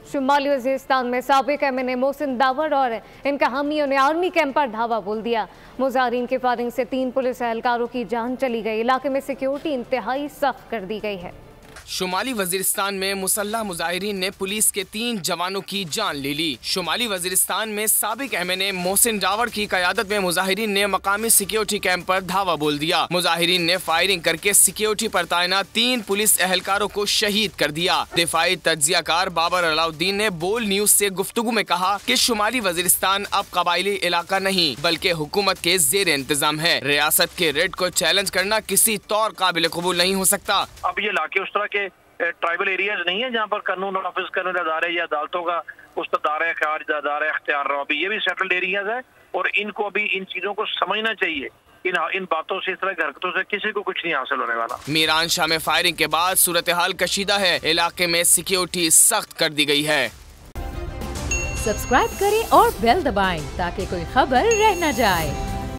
शुमाली वजीरिस्तान में साबिक MNA Mohsin the power और इनका हामियों ने आर्मी कैंप पर धावा बोल दिया। मुजाहिरीन के फायरिंग से 3 पुलिस एहलकारों की जान चली गई। इलाके में सिक्योरिटी इंतहाई सख्त कर दी गई है। शुमाली वजीरिस्तान में मुसल्लह मुजाहिरीन ने पुलिस के 3 जवानों की जान ले ली। शुमाली वजीरिस्तान में साबिक एमएनए मोहसिन दावर की क़यादत में मुजाहिरीन ने मकामी सिक्योरिटी कैंप पर धावा बोल दिया। मुजाहिरीन ने फायरिंग करके सिक्योरिटी पर तैनात 3 पुलिस एहलकारों को शहीद कर दिया। दिफाई तज्जियाकार बाबर अलाउद्दीन ने बोल न्यूज से गुफ्तगू में कहा कि शुमाली वजीरिस्तान अब कबायली इलाका नहीं बल्कि हुकूमत के जेर इंतजाम है। रियासत के रेड को चैलेंज करना किसी तौर काबिल कबूल नहीं हो सकता। अब ये इलाके उस तरह के ट्राइबल एरियाज नहीं है जहाँ पर कानून नाफिज करने अदारे या अदालतों का उस दायरा अख्तियार रहा। अभी ये भी सेटल्ड एरियाज है और इनको अभी इन चीजों को समझना चाहिए। इन बातों से, इस तरह की हरकतों से किसी को कुछ नहीं हासिल होने वाला। मीरान शाह में फायरिंग के बाद सूरत हाल कशीदा है। इलाके में सिक्योरिटी सख्त कर दी गई है। सब्सक्राइब करें और बेल दबाएं ताकि कोई खबर रह न जाए।